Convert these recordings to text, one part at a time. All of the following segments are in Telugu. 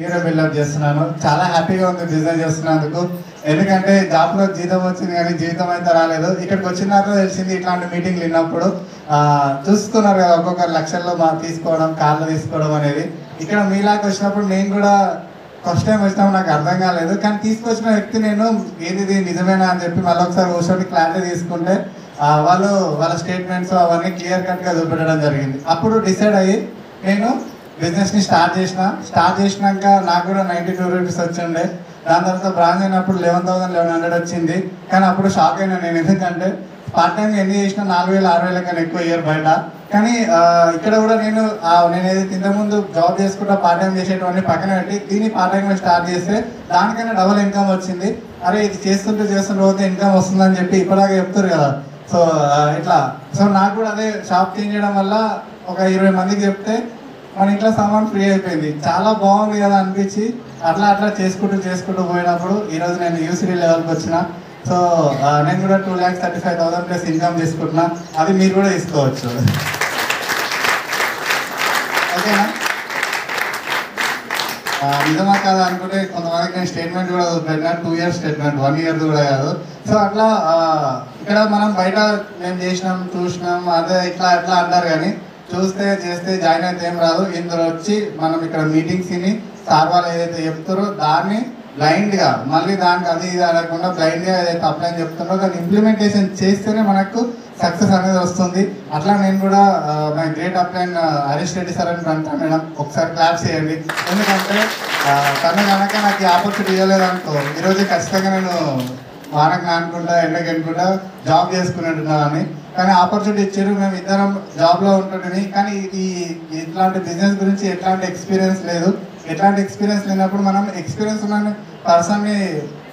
కెరీర్ బిల్డప్ చేస్తున్నాను. చాలా హ్యాపీగా ఉంది బిజినెస్ చేస్తున్నందుకు. ఎందుకంటే జాబ్లో జీతం వచ్చింది కానీ జీవితం అయితే రాలేదు. ఇక్కడికి వచ్చిన తర్వాత తెలిసింది ఇట్లాంటి మీటింగ్లు విన్నప్పుడు. చూస్తున్నారు కదా, ఒక్కొక్క లక్షల్లో తీసుకోవడం, కార్లు తీసుకోవడం అనేది. ఇక్కడ మీలాగా వచ్చినప్పుడు నేను కూడా ఫస్ట్ టైం వచ్చినప్పుడు నాకు అర్థం కాలేదు. కానీ తీసుకొచ్చిన వ్యక్తి నేను ఏది నిజమేనా అని చెప్పి మళ్ళీ ఒకసారి కూర్చొని క్లారిటీ తీసుకుంటే వాళ్ళు వాళ్ళ స్టేట్మెంట్స్ అవన్నీ క్లియర్ కట్గా చూపెట్టడం జరిగింది. అప్పుడు డిసైడ్ అయ్యి నేను బిజినెస్ని స్టార్ట్ చేసినాక నాకు కూడా 92 రూపీస్ వచ్చిండే. దాని తర్వాత బ్రాంచ్ అయినప్పుడు 11,100 వచ్చింది. కానీ అప్పుడు షాక్ అయినా నేను. ఎందుకంటే పార్ట్ టైంగా ఎన్ని చేసినా 4,000 6,000 కన్నా ఎక్కువ ఇయర్ బయట. కానీ ఇక్కడ కూడా నేను ఏదైతే ఇంతకుముందు జాబ్ చేసుకుంటా పార్ట్ టైం చేసేటువంటి పక్కన పెట్టి దీన్ని పార్ట్ టైంగా స్టార్ట్ చేస్తే దానికైనా డబుల్ ఇన్కమ్ వచ్చింది. అరే ఇది చేస్తుంటే పోతే ఇన్కమ్ వస్తుందని చెప్పి ఇప్పటిలాగా చెప్తారు కదా. సో నాకు కూడా అదే షాప్ చేంజ్ చేయడం వల్ల ఒక 20 మందికి చెప్తే మన ఇంట్లో సామాన్ ఫ్రీ అయిపోయింది. చాలా బాగుంది కదా అనిపించి అట్లా చేసుకుంటూ పోయినప్పుడు ఈరోజు నేను యూసిటీ లెవెల్కి వచ్చిన. సో నేను కూడా 2,35,000 ప్లస్ ఇన్కమ్ తీసుకుంటున్నా. అది మీరు కూడా తీసుకోవచ్చు. ఓకేనా? నిజమా కాదా అనుకుంటే కొంతమందికి నేను స్టేట్మెంట్ కూడా పెట్టినా. 2 ఇయర్స్ స్టేట్మెంట్, 1 ఇయర్ కూడా కాదు. సో అట్లా ఇక్కడ మనం బయట మేము చూసినాం అదే ఇట్లా అంటారు. కానీ చూస్తే చేస్తే జాయిన్ అయితే ఏం రాదు. ఇందులో వచ్చి మనం ఇక్కడ మీటింగ్స్ విని సార్ వాళ్ళు ఏదైతే చెప్తారో దాన్ని బ్లైండ్గా మళ్ళీ దానికి అది ఇది అనకుండా బ్లైండ్గా ఏదైతే అప్లై చెప్తున్నారో దాన్ని ఇంప్లిమెంటేషన్ చేస్తేనే మనకు సక్సెస్ అనేది వస్తుంది. అట్లా నేను కూడా my great upline Harish Reddy sir అని అంటాను. మేడం ఒకసారి క్లాప్స్ చేయండి. ఎందుకంటే తను కనుక నాకు ఈ ఆపర్చునిటీ ఇవ్వలేదనుకో ఈరోజు ఖచ్చితంగా నేను వానకు నానుకుంటా ఎండకి అనుకుంటా జాబ్ చేసుకునేట్టున్నాను. కానీ ఆపర్చునిటీ ఇచ్చారు. మేము ఇద్దరం జాబ్లో ఉంటుంటే కానీ ఇట్లాంటి బిజినెస్ గురించి ఎట్లాంటి ఎక్స్పీరియన్స్ లేదు. ఎట్లాంటి ఎక్స్పీరియన్స్ లేనప్పుడు మనం ఎక్స్పీరియన్స్ ఉన్న పర్సన్ని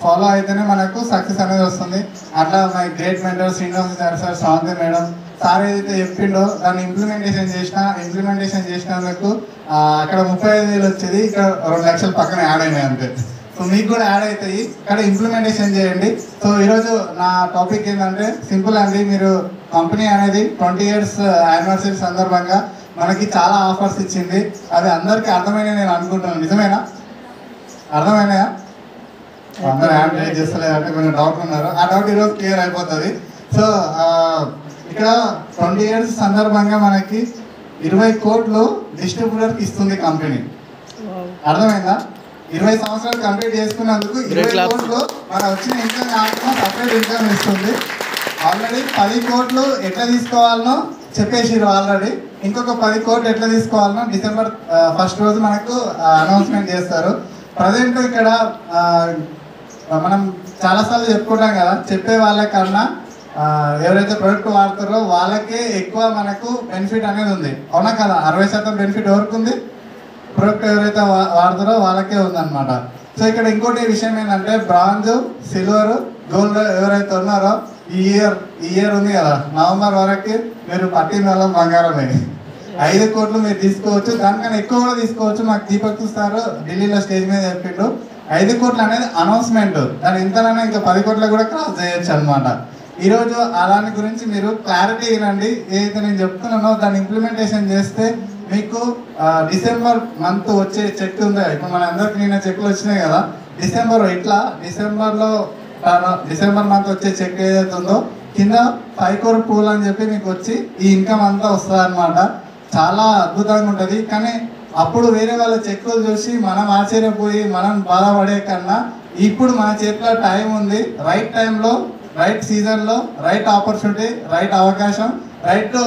ఫాలో అయితేనే మనకు సక్సెస్ అనేది వస్తుంది. అట్లా my great mentor Srinivas sir, Sravanthi madam sir ఏదైతే చెప్పిండో దాన్ని ఇంప్లిమెంటేషన్ చేసినందుకు అక్కడ 35,000 వచ్చేది, ఇక్కడ 2 లక్షలు పక్కన యాడ్ అయినాయి అంతే. సో మీకు కూడా యాడ్ అవుతాయి. ఇక్కడ ఇంప్లిమెంటేషన్ చేయండి. సో ఈరోజు నా టాపిక్ ఏంటంటే సింపుల్ అండి. మీరు కంపెనీ అనేది 20 ఇయర్స్ యానివర్సరీ సందర్భంగా మనకి చాలా ఆఫర్స్ ఇచ్చింది. అది అందరికీ అర్థమైనా నేను అనుకుంటున్నాను. నిజమేనా? అర్థమైనాయా? అందరూ యాడ్ రేట్ చేస్తలేదు అంటే కొంచెం డౌట్ ఉన్నారు. ఆ డౌట్ ఈరోజు క్లియర్ అయిపోతుంది. సో ఇక్కడ 20 ఇయర్స్ సందర్భంగా మనకి 20 కోట్లు డిస్ట్రిబ్యూటర్కి ఇస్తుంది కంపెనీ. అర్థమైందా? 20 సంవత్సరాలు కంప్లీట్ చేసుకున్నందుకు 20 కోట్లు మన వచ్చిన ఇన్కమ్ కాకుండా సపరేట్ ఇన్కమ్ ఇస్తుంది. ఆల్రెడీ 10 కోట్లు ఎట్లా తీసుకోవాలనో చెప్పేసిరు. ఆల్రెడీ ఇంకొక 10 కోట్లు ఎట్లా తీసుకోవాలనో December 1st రోజు మనకు అనౌన్స్మెంట్ చేస్తారు. ప్రజెంట్ ఇక్కడ మనం చాలాసార్లు చెప్పుకుంటాం కదా, చెప్పే వాళ్ళకన్నా ఎవరైతే ప్రోడక్ట్ వాడతారో వాళ్ళకే ఎక్కువ మనకు బెనిఫిట్ అనేది ఉంది. అవునా కదా? 60% బెనిఫిట్ ఎవరికి ఉంది? ప్రొడక్ట్ ఎవరైతే వాడతారో వాళ్ళకే ఉందన్నమాట. సో ఇక్కడ ఇంకోటి విషయం ఏంటంటే బ్రాంజ్, సిల్వర్, గోల్డ్ ఎవరైతే ఉన్నారో ఈ ఇయర్ ఉంది కదా నవంబర్ వరకు మీరు పట్టిన వాళ్ళ బంగారమే. 5 కోట్లు మీరు తీసుకోవచ్చు. దానికన్నా ఎక్కువ కూడా తీసుకోవచ్చు. మాకు దీపక్ సార్ ఢిల్లీలో స్టేజ్ మీద చెప్పిండు 5 కోట్లు అనేది అనౌన్స్మెంట్. దాని ఇంతనైనా ఇంకా 10 కోట్లు కూడా క్రాస్ చేయొచ్చు అనమాట. ఈరోజు అలాంటి గురించి మీరు క్లారిటీ ఇవ్వండి. ఏదైతే నేను చెప్తున్నానో దాన్ని ఇంప్లిమెంటేషన్ చేస్తే మీకు డిసెంబర్ మంత్ వచ్చే చెక్ ఉందా? ఇప్పుడు మన అందరికి నిన్న చెక్లు వచ్చినాయి కదా. డిసెంబర్ మంత్ వచ్చే చెక్ ఏదైతే ఉందో కింద 5 crore పూల్ అని చెప్పి మీకు వచ్చి ఈ ఇన్కమ్ అంతా వస్తుంది అనమాట. చాలా అద్భుతంగా ఉంటుంది. కానీ అప్పుడు వేరే వాళ్ళ చెక్కులు చూసి మనం ఆశ్చర్యపోయి మనం బాధపడే కన్నా ఇప్పుడు మన చేతిలో టైం ఉంది. రైట్ టైంలో, రైట్ సీజన్లో, రైట్ ఆపర్చునిటీ, రైట్ అవకాశం, రైట్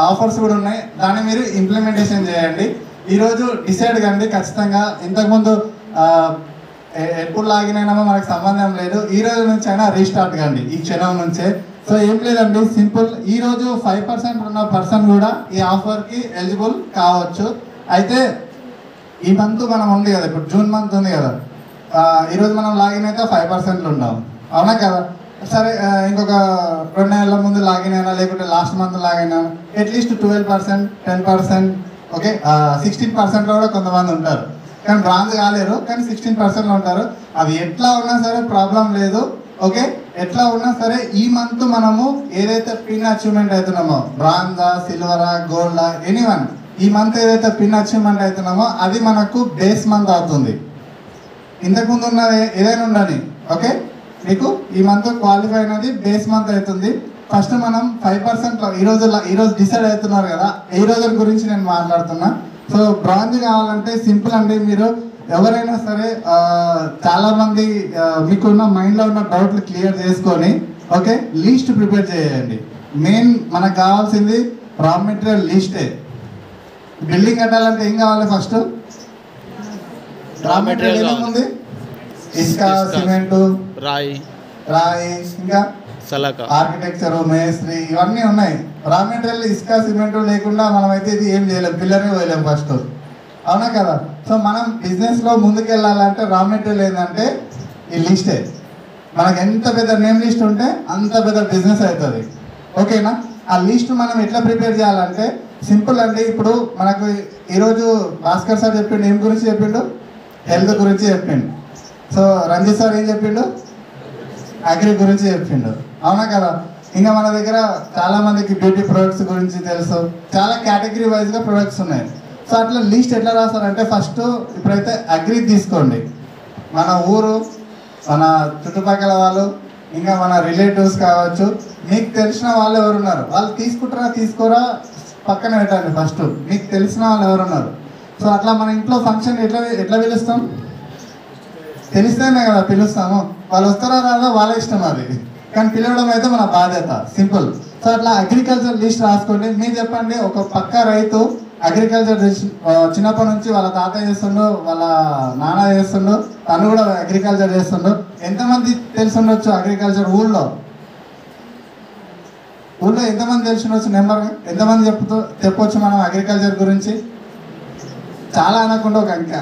ఆఫర్స్ కూడా ఉన్నాయి. దాన్ని మీరు ఇంప్లిమెంటేషన్ చేయండి. ఈరోజు డిసైడ్ కండి ఖచ్చితంగా. ఇంతకుముందు ఎప్పుడు లాగినైనామో మనకు సంబంధం లేదు. ఈ రోజు నుంచి అయినా రీస్టార్ట్ కండి, ఈ క్షణం నుంచే. సో ఏం లేదండి, సింపుల్. ఈరోజు 5% ఉన్న పర్సన్ కూడా ఈ ఆఫర్కి ఎలిజిబుల్ కావచ్చు. అయితే ఈ మంత్ మనం ఉంది కదా, ఇప్పుడు జూన్ మంత్ ఉంది కదా, ఈరోజు మనం లాగిన్ అయితే 5% ఉన్నాం. అవునా కదా? సరే ఇంకొక 2 నెలల ముందు లాగిన్ అయినా లేకుంటే లాస్ట్ మంత్ లాగిన్ అయినా అట్లీస్ట్ 12%, 10%, ఓకే 16%లో కూడా కొంతమంది ఉంటారు. కానీ బ్రాంజ్ కాలేరు, కానీ 16%లో ఉంటారు. అది ఎట్లా ఉన్నా సరే ప్రాబ్లం లేదు. ఓకే, ఎట్లా ఉన్నా సరే ఈ మంత్ మనము ఏదైతే పిన్ అచీవ్మెంట్ అవుతున్నామో బ్రాంజా, సిల్వరా, గోల్డా, ఎనీవన్ ఈ మంత్ ఏదైతే పిన్ అచీవ్మెంట్ అవుతున్నామో అది మనకు బేస్ మంత్ అవుతుంది. ఇంతకుముందు ఉన్న ఏదైనా ఉండని ఓకే, మీకు ఈ మంత్ క్వాలిఫై అయినది బేస్ మంత్ అవుతుంది. ఫస్ట్ మనం 5% ఈరోజు డిసైడ్ అవుతున్నారు కదా, ఈ రోజుల గురించి నేను మాట్లాడుతున్నా. సో బ్రాంజ్ కావాలంటే సింపుల్ అండి. మీరు ఎవరైనా సరే చాలామంది మీకున్న మైండ్లో ఉన్న డౌట్లు క్లియర్ చేసుకొని ఓకే లిస్ట్ ప్రిపేర్ చేయండి. మెయిన్ మనకు కావాల్సింది రా మెటీరియల్ లిస్టే. బిల్డింగ్ కట్టాలంటే ఏం కావాలి? ఫస్ట్ రా మెటీరియల్ ఏముంది? ఇసుక, సిమెంటు, రాయి, ఇంకా ఆర్కిటెక్చర్, మేస్త్రి, ఇవన్నీ ఉన్నాయి. రా మెటీరియల్ ఇసుక, సిమెంట్ లేకుండా మనమైతే ఇది ఏం చేయలేము, పిల్లర్ని పోయలేము ఫస్ట్, అవునా కదా? సో మనం బిజినెస్లో ముందుకెళ్ళాలంటే రా మెటీరియల్ ఏంటంటే ఈ లిస్టే. మనకు ఎంత పెద్ద నేమ్ లిస్ట్ ఉంటే అంత పెద్ద బిజినెస్ అవుతుంది. ఓకేనా? ఆ లిస్ట్ మనం ఎట్లా ప్రిపేర్ చేయాలంటే సింపుల్ అండి. ఇప్పుడు మనకు ఈరోజు భాస్కర్ సార్ చెప్పిండు, ఏం గురించి చెప్పిండు? హెల్త్ గురించి చెప్పిండు. సో రంజిత్ సార్ ఏం చెప్పిండు? అగ్రి గురించి చెప్పిండు, అవునా కదా? ఇంకా మన దగ్గర చాలా మందికి బ్యూటీ ప్రొడక్ట్స్ గురించి తెలుసు, చాలా కేటగిరీ వైజ్గా ప్రొడక్ట్స్ ఉన్నాయి. సో అట్లా లిస్ట్ ఎట్లా రాస్తారంటే ఫస్ట్ ఇప్పుడైతే అగ్రి తీసుకోండి. మన ఊరు, మన చుట్టుపక్కల వాళ్ళు, ఇంకా మన రిలేటివ్స్ కావచ్చు, మీకు తెలిసిన వాళ్ళు ఎవరున్నారు, వాళ్ళు తీసుకుంటారా తీసుకోరా పక్కన పెట్టండి. ఫస్ట్ మీకు తెలిసిన వాళ్ళు ఎవరున్నారు. సో అట్లా మన ఇంట్లో ఫంక్షన్ ఎట్లా పిలుస్తాం? తెలిస్తేనే కదా పిలుస్తాము. వాళ్ళు వస్తారా రాదా వాళ్ళ ఇష్టం అది, కానీ పిలవడం అయితే మన బాధ్యత. సింపుల్. సో అట్లా అగ్రికల్చర్ లిస్ట్ రాసుకోండి. మీరు చెప్పండి, ఒక పక్క రైతు అగ్రికల్చర్ చిన్నప్పటి నుంచి వాళ్ళ తాత చేస్తుండో, వాళ్ళ నాన్న చేస్తుండో, తను కూడా అగ్రికల్చర్ చేస్తుండో. ఎంతమంది తెలిసి ఉండొచ్చు అగ్రికల్చర్? ఊళ్ళో ఎంతమంది తెలిసి ఉండొచ్చు? నెంబర్ ఎంతమంది చెప్పొచ్చు మనం అగ్రికల్చర్ గురించి? చాలా అనకుండా ఒక అంక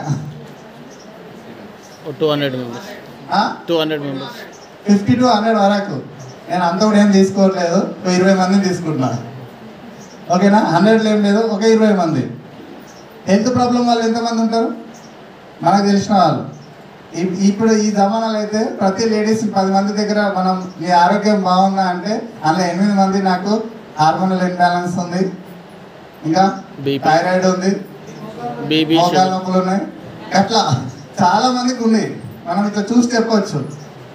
200 మెంబర్స్ 50 to 100 వరకు. నేను అంత కూడా ఏం తీసుకోవట్లేదు, 20 మందిని తీసుకుంటున్నా. ఓకేనా? 100 ఏం లేదు, ఒక 20 మంది. హెల్త్ ప్రాబ్లం వాళ్ళు ఎంతమంది ఉంటారు? మనకు తెలిసిన వాళ్ళు. ఇప్పుడు ఈ జమానాలు అయితే ప్రతి లేడీస్ 10 మంది దగ్గర మనం మీ ఆరోగ్యం బాగుందా అంటే అందులో 8 మంది నాకు హార్మోనల్ ఇంబ్యాలెన్స్ ఉంది, ఇంకా థైరాయిడ్ ఉంది, మోకాలు నొప్పులు ఉన్నాయి, అట్లా చాలా మందికి ఉంది. మనం ఇట్లా చూసి చెప్పవచ్చు.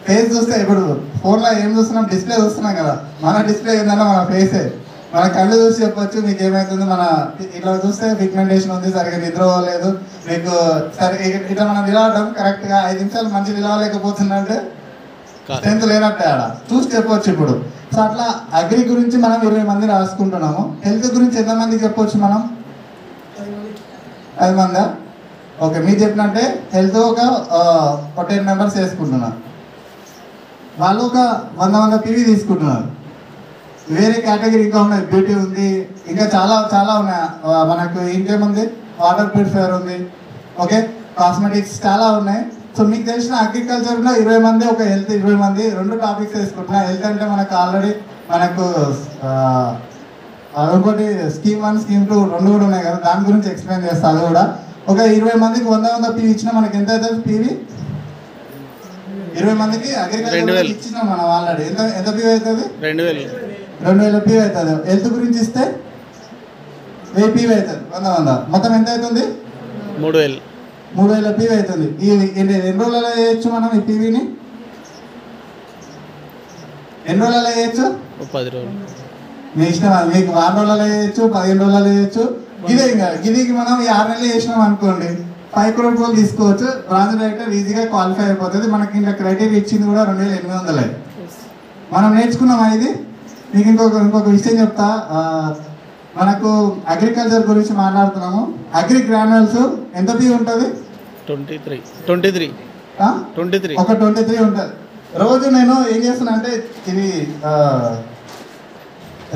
ఫేస్ చూస్తే ఇప్పుడు ఫోన్లో ఏం చూస్తున్నాం? డిస్ప్లే చూస్తున్నాం కదా, మన డిస్ప్లే ఏంటంటే మన ఫేసే. మన కళ్ళు చూసి చెప్పొచ్చు మీకు ఏమవుతుంది. మన ఇట్లా చూస్తే పిగ్మెంటేషన్ ఉంది, సరిగ్గా నిద్ర పోలేదు, మీకు సరే ఇట్లా మనం నిలవడం కరెక్ట్గా 5 నిమిషాలు మంచి నిలవలేకపోతుందంటే స్ట్రెంత్ లేనట్టే ఆడ చూసి చెప్పొచ్చు ఇప్పుడు. సో అట్లా అగ్రి గురించి మనం 20 మంది రాసుకుంటున్నాము. హెల్త్ గురించి ఎంతమందికి చెప్పొచ్చు మనం? 5 మందా? ఓకే, మీరు చెప్పినట్టే హెల్త్ ఒక 10 మెంబర్స్ వేసుకుంటున్నారు. వాళ్ళు ఒక 100 PV తీసుకుంటున్నారు. వేరే కేటగిరీ ఇంకా ఉన్నాయి, బ్యూటీ ఉంది, ఇంకా చాలా చాలా ఉన్నాయి. మనకు ఇంకేముంది? వాటర్ ప్యూరిఫైయర్ ఉంది, ఓకే, కాస్మెటిక్స్ చాలా ఉన్నాయి. సో మీకు తెలిసిన అగ్రికల్చర్లో 20 మంది, ఒక హెల్త్ 20 మంది, 2 టాపిక్స్ వేసుకుంటున్నా. హెల్త్ అంటే మనకు ఆల్రెడీ మనకు ఇంకోటి స్కీమ్ 1, స్కీమ్ 2 2 కూడా ఉన్నాయి కదా, దాని గురించి ఎక్స్ప్లెయిన్ చేస్తాను. అది కూడా ఒక 20 మందికి 100 PV ఇచ్చినా మనకి ఎంత అవుతుంది? PV 20 మందికి అగ్రికల్చర్ ఇచ్చినాం మనం ఆల్రెడీ. ఎంత PV అవుతుంది? 2000 PV అవుతుంది. హెల్త్ గురించి ఇస్తే 1000 PV అవుతుంది. 100 మొత్తం ఎంత అవుతుంది? 3000 PV అవుతుంది. ఎన్ని రోజులలో వేయచ్చు మనం ఈ PVని? ఎన్ని రోజులలో వేయచ్చు? 10 రోజులు మీ ఇష్టం. మీకు 4 రోజులలో వేయచ్చు, 15 రోజులలో వేయచ్చు. ఇదే ఇంకా గిదికి మనం 6 నెలలు వేసినాం అనుకోండి, 5 crore goal తీసుకోవచ్చు. బ్రాంచ్ డైరెక్టర్ ఈజీగా క్వాలిఫై అయిపోతుంది. మనకి ఇంకా క్రైటీరియా ఇచ్చింది కూడా 2800. మనం నేర్చుకున్నామా ఇది? మీకు ఇంకొక విషయం చెప్తా. మనకు అగ్రికల్చర్ గురించి మాట్లాడుతున్నాము. అగ్రి గ్రాన్యుల్స్ ఎంత PV ఉంటుంది? 23 ఒక 23 ఉంటుంది. రోజు నేను ఏం చేస్తున్నా అంటే ఇది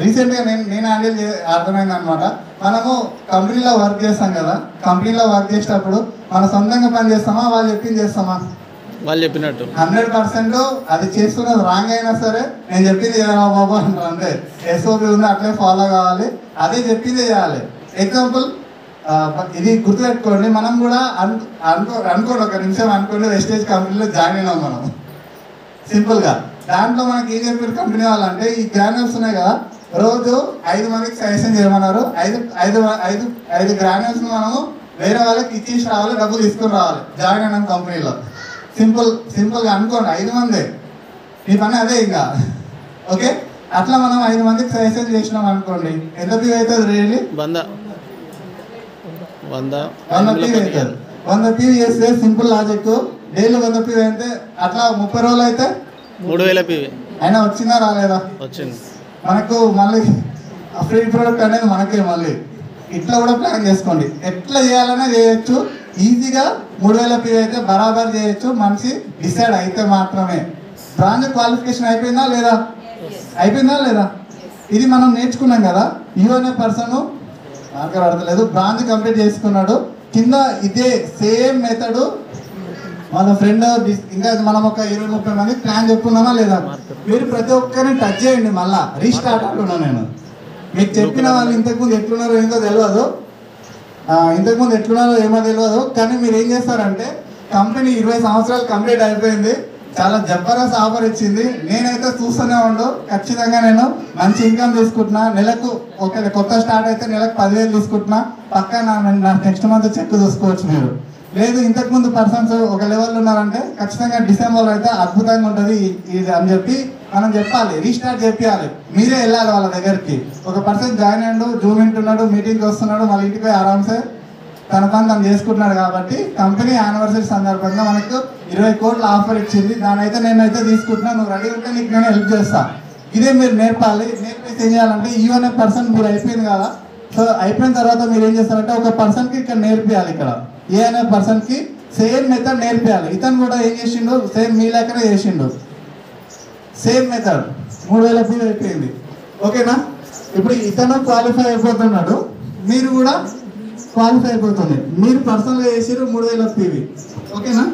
రీసెంట్గా నేను హ్యాండిల్ అర్థమైంది అనమాట. మనము కంపెనీలో వర్క్ చేస్తాం కదా, కంపెనీలో వర్క్ చేసేటప్పుడు మన సొంతంగా పని చేస్తామా, వాళ్ళు చెప్పింది చేస్తామా? వాళ్ళు చెప్పినట్టు 100% అది చేస్తున్నది రాంగ్ అయినా సరే నేను చెప్పింది బాబా అంటారు. అంతే, SOP ఉంది, అట్లే ఫాలో కావాలి, అదే చెప్పింది చేయాలి. ఎగ్జాంపుల్ ఇది గుర్తుపెట్టుకోండి. మనం కూడా అనుకోండి, ఒక నిమిషం అనుకోండి, వెస్టేజ్ కంపెనీలో జాయిన్ అయినాం మనం సింపుల్గా. దాంట్లో మనకి ఏం చెప్పారు కంపెనీ వాళ్ళు అంటే, ఈ గ్రాన్యూల్స్ ఉన్నాయి కదా, రోజు 5 మందికి సజెషన్ చేయమన్నారు. 5 గ్రాన్యూల్స్ మనము వేరే వాళ్ళకి ఇచ్చేసి రావాలి, డబ్బులు తీసుకుని రావాలి జాయిన్ అయిన కంపెనీలో. సింపుల్గా అనుకోండి, 5 మంది ఈ పని అదే ఇంకా. ఓకే, అట్లా మనం 5 మందికి సజెషన్ చేసినాం అనుకోండి, ఎంత పీ అవుతుంది? రియల్లీ 100 పీ అవుతుంది. 100 పీ చేస్తే సింపుల్ లాజిక్, డైలీ 100 పీ అయితే అట్లా 30 రోజులు అయితే 3000 పీ అయినా వచ్చిందా రాలేదా? వచ్చింది. మనకు మళ్ళీ ఫ్రీ ప్రోడక్ట్ అనేది మనకే. మళ్ళీ ఇట్లా కూడా ప్లాన్ చేసుకోండి, ఎట్లా చేయాలనే చేయొచ్చు. ఈజీగా 3000 పీ అయితే బరాబర్ చేయొచ్చు, మనిషి డిసైడ్ అయితే మాత్రమే. బ్రాంచ్ క్వాలిఫికేషన్ అయిపోయిందా లేదా? అయిపోయిందా లేదా? ఇది మనం నేర్చుకున్నాం కదా. యూ అనే పర్సన్ మార్కర్ పడతలేదు, బ్రాంచ్ కంప్లీట్ చేసుకున్నాడు. కింద ఇదే సేమ్ మెథడ్ మన ఫ్రెండ్ ఇంకా మనం ఒక 20-30 మంది ప్లాన్ చెప్పుకున్నామా లేదా? మీరు ప్రతి ఒక్కరిని టచ్ చేయండి. మళ్ళీ రీస్టార్ట్ అంటున్నా నేను. మీకు చెప్పిన వాళ్ళు ఇంతకుముందు ఎట్లున్నారో ఏందో తెలియదు, ఇంతకుముందు ఎట్లున్నారో ఏమో తెలియదు. కానీ మీరు ఏం చేస్తారంటే, కంపెనీ 20 సంవత్సరాలు కంప్లీట్ అయిపోయింది, చాలా జబర్దస్త్ ఆఫర్ ఇచ్చింది. నేనైతే చూస్తూనే ఉండు, ఖచ్చితంగా నేను మంచి ఇన్కమ్ తీసుకుంటున్నా. నెలకు ఒక కొత్త స్టార్ట్ అయితే నెలకు 10,000 తీసుకుంటున్నా. పక్కా నా నెక్స్ట్ మంత్ చెక్ చూసుకోవచ్చు మీరు. లేదు ఇంతకుముందు పర్సన్స్ ఒక లెవెల్లో ఉన్నారంటే ఖచ్చితంగా డిసెంబర్లో అయితే అద్భుతంగా ఉంటుంది ఇది అని చెప్పి మనం చెప్పాలి, రీస్టార్ట్ చేయాలి. మీరే వెళ్ళాలి వాళ్ళ దగ్గరికి. ఒక పర్సన్ జాయిన్ అయ్యాడు, జూమ్ వింటున్నాడు, మీటింగ్కి వస్తున్నాడు, మళ్ళీ ఇంటికి ఆరామ్సే తన పని తను చేసుకుంటున్నాడు. కాబట్టి కంపెనీ యానివర్సరీ సందర్భంగా మనకు 20 కోట్ల ఆఫర్ ఇచ్చింది. దానైతే నేనైతే తీసుకుంటున్నా, నువ్వు రెడీ ఉంటే నీకు నేను హెల్ప్ చేస్తా. ఇదే మీరు నేర్పాలి. నేర్పేసి ఏం చేయాలంటే, ఈ అనే పర్సన్ మీరు అయిపోయింది కదా, సో అయిపోయిన తర్వాత మీరు ఏం చేస్తారంటే, ఒక పర్సన్కి ఇక్కడ నేర్పియాలి. ఇక్కడ ఏ అనే పర్సన్కి సేమ్ మెథడ్ నేర్పియాలి. ఇతను కూడా ఏం చేసిండు, సేమ్ మీ లెక్కనే చేసిండు, సేమ్ మెథడ్. 3000 పీ అయిపోయింది. ఓకేనా? ఇప్పుడు ఇతను క్వాలిఫై అయిపోతున్నాడు, మీరు కూడా క్వాలిఫై అయిపోతుంది. మీరు పర్సనల్గా చేసారు 3000 పీవి. ఓకేనా?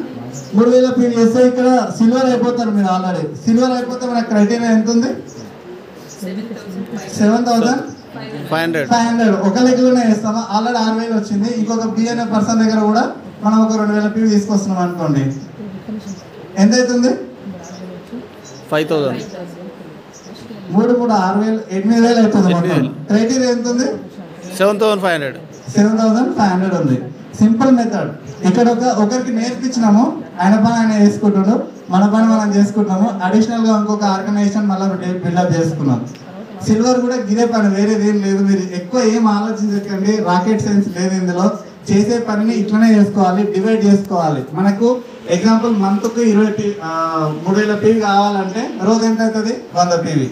3000 పీవి చేస్తే ఇక్కడ సిల్వర్ అయిపోతారు మీరు. ఆల్రెడీ సిల్వర్ అయిపోతే మన క్రైటీరియా ఎంత ఉంది? 7,500. ఒక లెక్కలోనే వేస్తామా? ఆల్రెడీ 6,000 వచ్చింది. ఇంకొక బి అనే పర్సన్ దగ్గర కూడా మనం ఒక 2,000 పీవి తీసుకొస్తున్నాం అనుకోండి, ఎంత అవుతుంది? 5,000. 3 6,000 8,000 అవుతుంది. క్రైటీరియా ఎంత ఉంది? 7,500 ఉంది. Simple method. ఇక్కడ ఒకరికి నేర్పించినాము, ఆయన పని ఆయన చేసుకుంటున్నాడు, మన పని మనం చేసుకుంటున్నాము. అడిషనల్గా ఇంకొక ఆర్గనైజేషన్ మళ్ళీ బిల్డప్ చేసుకున్నాం. సిల్వర్ కూడా గిదే పని, వేరేది ఏం లేదు. మీరు ఎక్కువ ఏం ఆలోచించకండి, రాకెట్ సైన్స్ లేదు ఇందులో. చేసే పనిని ఇట్లనే చేసుకోవాలి, డివైడ్ చేసుకోవాలి. మనకు ఎగ్జాంపుల్ మంత్కు 3,000 పీవి కావాలంటే రోజు ఎంత అవుతుంది? 100 పీవి.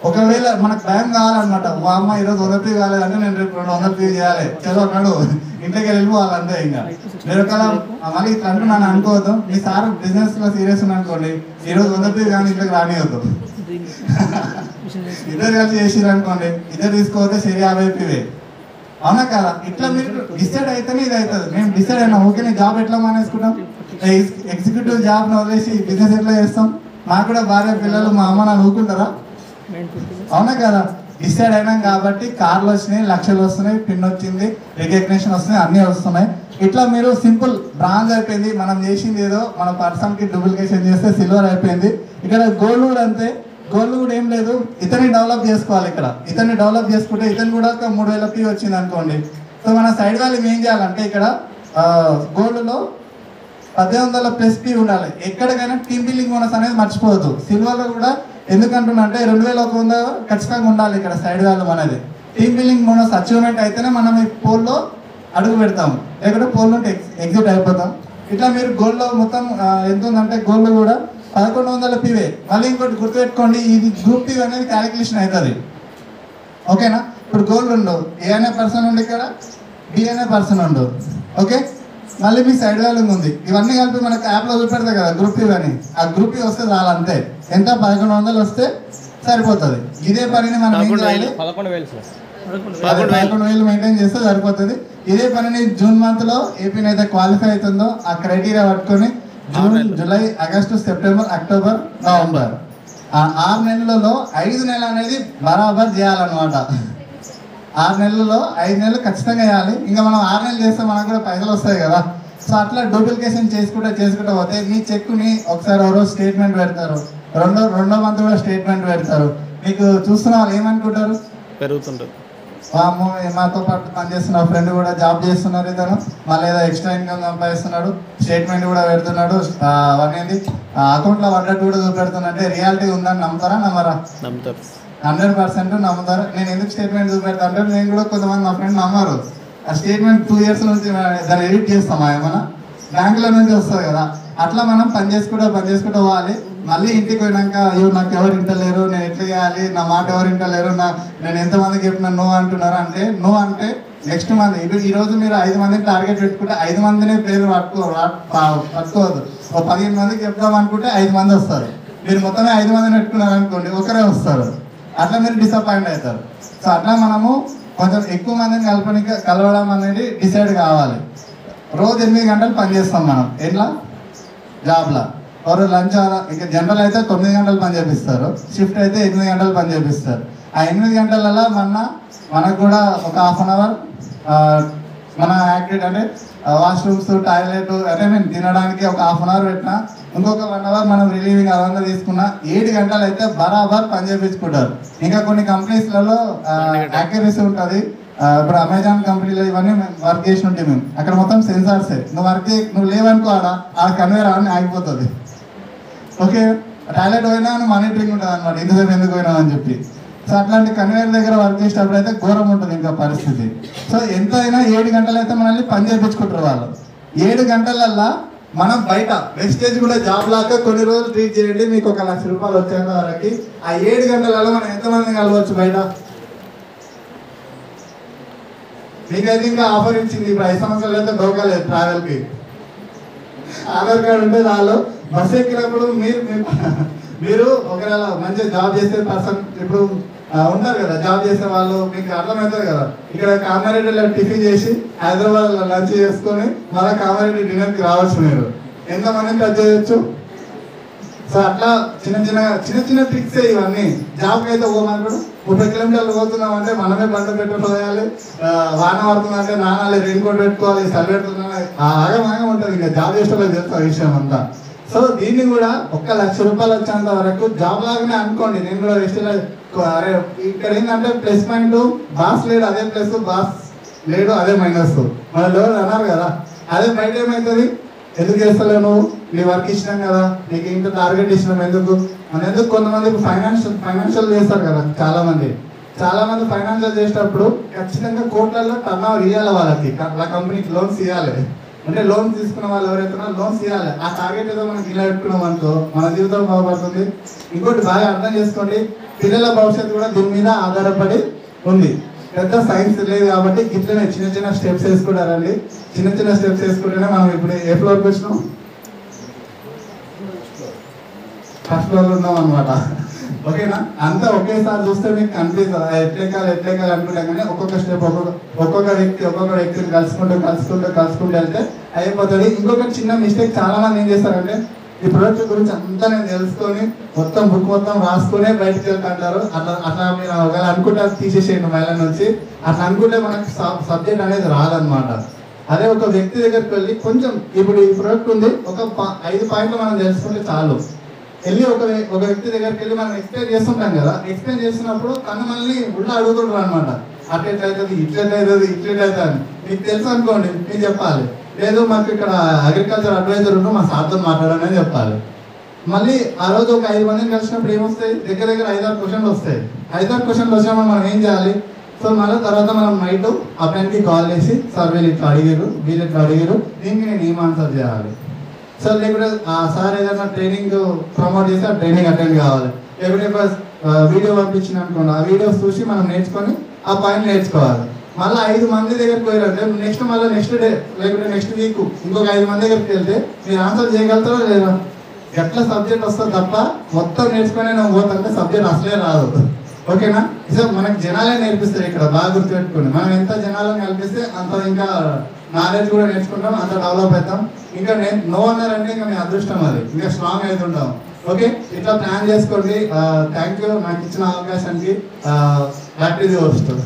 ఒకవేళ మనకు భయం కావాలన్నమాట, మా అమ్మ ఈరోజు 100 పీవి కాలేదంటే నేను రేపు 200 పీవి చేయాలి, చదువు అన్నాడు, ఇంటికి వెళ్ళిపోవాలంటే ఇంకా మీరు ఒకవేళ మళ్ళీ ఇట్లా అంటున్నాను అనుకోవద్దు. మీ సార్ బిజినెస్లో సీరియస్ అనుకోండి, ఈరోజు 100 పీవి కానీ ఇంట్లోకి రానివద్దు. ఇద్దరు కలిసి చేసిరు అనుకోండి, ఇద్దరు తీసుకోవద్తే సరి 50 పీవే. అవునా కదా? ఇట్లా మీరు డిసైడ్ అయితేనే ఇది అవుతుంది. మేము డిసైడ్ అయినా ఓకే, నేను జాబ్ ఎట్లా మానేసుకుంటాం, ఎగ్జిక్యూటివ్ జాబ్ని వదిలేసి బిజినెస్ ఎట్లా చేస్తాం? మాకు కూడా భార్య పిల్లలు, మా అమ్మ నాన్న ఊరుకుంటారా? అవునా కదా? డిసైడ్ అయినాం కాబట్టి కార్లు వచ్చినాయి, లక్షలు వస్తున్నాయి, పిన్ వచ్చింది, రికగ్నిషన్ వస్తున్నాయి, అన్నీ వస్తున్నాయి. ఇట్లా మీరు సింపుల్ బ్రాంజ్ అయిపోయింది. మనం చేసింది ఏదో మన పర్సన్కి డూప్లికేషన్ చేస్తే సిల్వర్ అయిపోయింది. ఇక్కడ గోల్డ్ కూడా అంతే. గోల్డ్ కూడా ఏం లేదు, ఇతన్ని డెవలప్ చేసుకోవాలి. ఇక్కడ ఇతన్ని డెవలప్ చేసుకుంటే ఇతను కూడా ఒక 3,000 పీ వచ్చింది అనుకోండి. సో మన సైడ్ వాల్యూ ఏం చేయాలంటే, ఇక్కడ గోల్డ్లో 1,800+ పీ ఉండాలి. ఎక్కడికైనా టీమ్ బిల్డింగ్ బోనస్ అనేది మర్చిపోవద్దు. సిల్వర్లో కూడా ఎందుకంటున్నా అంటే 2,100 ఖచ్చితంగా ఉండాలి. ఇక్కడ సైడ్ వాల్యూ అనేది టీమ్ బిల్డింగ్ బోనస్ అచీవ్మెంట్ అయితేనే మనం ఈ పోల్లో అడుగు పెడతాం, లేకపోతే పోల్ నుండి ఎగ్జిట్ అయిపోతాం. ఇట్లా మీరు గోల్డ్లో మొత్తం ఎంత ఉందంటే, గోల్డ్ కూడా 1,100 పీవే. మళ్ళీ ఇంకోటి గుర్తుపెట్టుకోండి, ఇది గ్రూప్ పీ అనేది క్యాలిక్యులేషన్ అవుతుంది. ఓకేనా? ఇప్పుడు గోల్డ్ ఉండు, ఏ అనే పర్సన్ ఉండి, ఇక్కడ బి అనే పర్సన్ ఉండు. ఓకే, మళ్ళీ మీ సైడ్ వాల్యూ ఉంది. ఇవన్నీ కలిపి మనకు యాప్లో చూపెడతాయి కదా గ్రూప్ పీ అని. ఆ గ్రూప్ పీ వస్తే చాలా అంతే, ఎంత 1,100 వస్తే సరిపోతుంది. ఇదే పనిని మనం ఏం చేయాలి? 11,000 మెయింటైన్ చేస్తే సరిపోతుంది. ఇదే పనిని జూన్ మంత్లో ఏపీని అయితే క్వాలిఫై అవుతుందో ఆ క్రైటీరియా పట్టుకొని June, July, August, September, October, November, ఆ 6 నెలలలో 5 నెలలు అనేది బరాబర్ చేయాలన్నమాట. 6 నెలలలో 5 నెలలు ఖచ్చితంగా చేయాలి. ఇంకా మనం 6 నెలలు చేస్తే మనకు కూడా పైసలు వస్తాయి కదా. సో అట్లా డూప్లికేషన్ చేసుకుంటూ పోతే మీ చెక్కుని ఒకసారి ఎవరో స్టేట్మెంట్ పెడతారు, రెండో మంత్ కూడా స్టేట్మెంట్ పెడతారు. మీకు చూస్తున్న వాళ్ళు ఏమనుకుంటారు? పెరుగుతుంటుంది. వాము మాతో పాటు పనిచేస్తున్న ఫ్రెండ్ కూడా జాబ్ చేస్తున్నారు, ఇతను మళ్ళీ ఏదో ఎక్స్ట్రా ఇన్కమ్ సంపాదిస్తున్నాడు, స్టేట్మెంట్ కూడా పెడుతున్నాడు, అవన్నీ అకౌంట్లో పడ్డట్టు కూడా చూపెడుతున్నా. అంటే రియాలిటీ ఉందని నమ్ముతారా నమ్మరా? నమ్ముతారు. 100% నమ్ముతారు. నేను ఎందుకు స్టేట్మెంట్ చూపెడతా అంటే నేను కూడా కొంతమంది మా ఫ్రెండ్ నమ్మరు. ఆ స్టేట్మెంట్ 2 years నుంచి దాన్ని ఎడిట్ చేస్తామా ఏమన్నా? బ్యాంకుల నుంచి వస్తుంది కదా. అట్లా మనం పని చేసుకుంటూ పోవాలి. మళ్ళీ ఇంటికి పోయినాక అయ్యో నాకు ఎవరు ఇంటలేరు, నేను ఎట్లా చేయాలి, నా మాట ఎవరు ఇంటలేరు, నేను ఎంతమందికి చెప్పినా నో అంటున్నారు అంటే నో అంటే నెక్స్ట్ మంత్ ఇప్పుడు ఈరోజు మీరు 5 మందిని టార్గెట్ పెట్టుకుంటే 5 మందినే పేరు పట్టుకోవద్దు. ఒక 15 మందికి చెప్దాం అనుకుంటే 5 మంది వస్తారు. మీరు మొత్తమే 5 మందిని పెట్టుకున్నారు అనుకోండి, ఒకరే వస్తారు. అట్లా మీరు డిసప్పాయింట్ అవుతారు. సో అట్లా మనము కొంచెం ఎక్కువ మందిని కలవడం అనేది డిసైడ్ కావాలి. రోజు 8 గంటలు పనిచేస్తాం మనం. ఎట్లా? జాబ్లో ఎవరు లంచ్ ఇక జనరల్ అయితే 9 గంటలు పని చేపిస్తారు, షిఫ్ట్ అయితే 8 గంటలు పని చేపిస్తారు. ఆ 8 గంటలలో మనకు కూడా ఒక ½ an hour మన యాక్టివిటీ అంటే వాష్రూమ్స్, టాయిలెట్ అంటే మేము తినడానికి ఒక ½ an hour పెట్టినా, ఇంకొక 1 hour మనం రిలీవింగ్ అదంతా తీసుకున్నా 7 గంటలు అయితే బరాబర్ పని చేయించుకుంటారు. ఇంకా కొన్ని కంపెనీస్లలో యాక్యురసీ ఉంటుంది. ఇప్పుడు అమెజాన్ కంపెనీలో ఇవన్నీ వర్క్ చేసి ఉంటే మేము అక్కడ మొత్తం సెన్సార్సే. నువ్వు లేవనుకో ఆడ కన్వేర్ అవన్నీ ఆగిపోతుంది. ఓకే, టాయిలెట్ పోయినా మానిటరింగ్ ఉంటుంది అనమాట, ఇంతసేపు ఎందుకు పోయినా అని చెప్పి. సో అట్లాంటి కన్వేర్ దగ్గర వర్క్ చేసేటప్పుడు అయితే ఘోరం ఉంటుంది ఇంకా పరిస్థితి. సో ఎంత అయినా 7 గంటలు అయితే మనల్ని పని చేయించుకుంటారు వాళ్ళు. 7 గంటలల్లా మనం బయట వెస్టేజ్ కూడా జాబ్ లాగా కొన్ని రోజులు ట్రీట్ చేయండి, మీకు ఒక ₹1,00,000 వచ్చేంత వరకు. ఆ 7 గంటలలో మనం ఎంతమంది కలవచ్చు బయట? మీకైతే ఇంకా ఆఫర్ ఇచ్చింది ఇప్పుడు 5 సంవత్సరాలు అయితే దొరకలేదు ట్రావెల్కి. ఆధార్ కార్డు ఉంటే చాలు. బస్సు ఎక్కినప్పుడు మీరు ఒకవేళ మంచిగా జాబ్ చేసే పర్సన్ ఇప్పుడు ఉంటారు కదా, జాబ్ చేసే వాళ్ళు, మీకు అర్థమవుతుంది కదా. ఇక్కడ కామారెడ్డిలో టిఫిన్ చేసి హైదరాబాద్ లంచ్ చేసుకొని మళ్ళీ కామారెడ్డి డిన్నర్కి రావచ్చు. మీరు ఎంతమందిని టచ్ చేయొచ్చు? సో అట్లా చిన్న ట్రిక్స్ ఇవన్నీ. జాబ్కి అయితే పోమన్నాడు 30 కిలోమీటర్లు పోతున్నాం అంటే మనమే బండ పెట్టుకోవాలి, వాన పడుతుందంటే నానాలి, రెయిన్ కోట్ పెట్టుకోవాలి, సరి పెడుతున్నా ఆగమాగం ఉంటుంది. ఇంకా జాబ్ చేసే తెలుసు విషయం అంతా. సో దీన్ని కూడా ₹1,00,000 వచ్చేంత వరకు జాబ్ లాగానే అనుకోండి. నేను కూడా అరే ఇక్కడ ఏంటంటే ప్లస్ పాయింట్ బాస్ లేడు అదే ప్లస్, బాస్ లేడు అదే మైనస్. మన లోన్ అన్నారు కదా, అదే బయట ఏమవుతుంది? ఎందుకు చేస్తలేవు నువ్వు? నీ వర్క్ ఇచ్చినాం కదా, నీకు ఇంత టార్గెట్ ఇచ్చినాం ఎందుకు అని. ఎందుకు కొంతమంది ఫైనాన్షియల్ చేస్తారు కదా, చాలా మంది ఫైనాన్షియల్ చేసేటప్పుడు ఖచ్చితంగా కోట్లలో టర్న్ ఓవర్ ఇవ్వాలి వాళ్ళకి, కంపెనీకి లోన్స్ ఇవ్వాలి. అంటే లోన్ తీసుకున్న వాళ్ళు ఎవరైతే లోన్స్ ఇవ్వాలి. ఆ టార్గెట్ ఏదో మనకి ఇలా పెట్టుకున్నాం అనుకో మన జీవితం బాగుపడుతుంది. ఇంకోటి బాగా అర్థం చేసుకోండి, పిల్లల భవిష్యత్తు కూడా దీని మీద ఆధారపడి ఉంది. పెద్ద సైన్స్ లేదు కాబట్టి ఇట్లనే చిన్న స్టెప్స్ వేసుకుంటారండి. చిన్న స్టెప్స్ వేసుకుంటేనే మనం ఇప్పుడు ఏ ఫ్లోర్కి వచ్చినాం? ఫస్ట్ ఫ్లోర్లో ఉన్నాం అనమాట. ఓకేనా? అంతా ఒకేసారి చూస్తే మీకు కనిపిస్తుంది ఎట్లెక్కాలి అనుకుంటాం. కానీ ఒక్కొక్క స్టెప్ ఒక్కొక్క వ్యక్తిని కలుసుకుంటూ వెళ్తే అయిపోతుంది. ఇంకొక చిన్న మిస్టేక్ చాలా మంది ఏం చేస్తారంటే ఈ ప్రొడక్ట్ గురించి అంతా నేను తెలుసుకొని బుక్ మొత్తం రాసుకునే బయటకు వెళ్తుంటారు. అట్లా మీరు ఒకవేళ అనుకుంటారు తీసేసేయండి మహిళ నుంచి. అట్లా అనుకుంటే మనకి సబ్జెక్ట్ అనేది రాదనమాట. అదే ఒక వ్యక్తి దగ్గరికి వెళ్ళి కొంచెం ఇప్పుడు ఈ ప్రొడక్ట్ ఉంది, ఒక 5 పాయింట్లు మనం తెలుసుకుంటే చాలు. వెళ్ళి ఒక వ్యక్తి దగ్గరికి వెళ్ళి మనం ఎక్స్ప్లెయిన్ చేస్తుంటాం కదా, ఎక్స్ప్లెయిన్ చేస్తున్నప్పుడు తను మనల్ని ఉల్లా అడుగుతుంటారు అనమాట. అట్లెట్లయితుంది ఇట్లెట్లయితుంది అని మీకు తెలుసు అనుకోండి, మీరు చెప్పాలి. లేదు మాకు ఇక్కడ అగ్రికల్చర్ అడ్వైజర్ ఉంటూ మా సార్తో మాట్లాడాలని చెప్పాలి. మళ్ళీ ఆ రోజు ఒక 5 మందిని కలిసినప్పుడు ఏమొస్తాయి? దగ్గర 5-6 క్వశ్చన్లు వస్తాయి. 5-6 క్వశ్చన్లు వచ్చినప్పుడు మనం ఏం చేయాలి? సో మళ్ళీ తర్వాత మనం నైట్ ఆ ఫ్రెండ్కి కాల్ చేసి సార్ వీళ్ళు ఇట్లా అడిగారు దీనికి నేను ఏం ఆన్సర్ చేయాలి? సో లేకపోతే సార్ ఏదైనా ట్రైనింగ్ ప్రమోట్ చేసి ఆ ట్రైనింగ్ అటెండ్ కావాలి. లేకపోతే వీడియో పంపించిన అనుకోండి, ఆ వీడియోస్ చూసి మనం నేర్చుకొని ఆ పాయింట్ నేర్చుకోవాలి. మళ్ళీ 5 మంది దగ్గరికి పోయారంటే నెక్స్ట్ డే లేకపోతే నెక్స్ట్ వీక్ ఇంకొక 5 మంది దగ్గరికి వెళ్తే మీరు ఆన్సర్ చేయగలుగుతారో లేదా? ఎట్లా సబ్జెక్ట్ వస్తుంది తప్ప మొత్తం నేర్చుకునే నేను పోతుంటే సబ్జెక్ట్ అసలే రాదు. ఓకేనా? సో మనకి జనాలే నేర్పిస్తారు ఇక్కడ, బాగా గుర్తుపెట్టుకోండి. మనం ఎంత జనాలను కల్పిస్తే అంత ఇంకా నాలెడ్జ్ కూడా నేర్చుకుంటాం, అంత డెవలప్ అవుతాం. ఇంకా నో అన్నారంటే ఇంకా మీ అదృష్టం, అది ఇంకా స్ట్రాంగ్ అవుతుంటాం. ఓకే, ఇట్లా ప్లాన్ చేసుకోండి. థ్యాంక్ యూ నాకు ఇచ్చిన అవకాశానికి. Happy the host.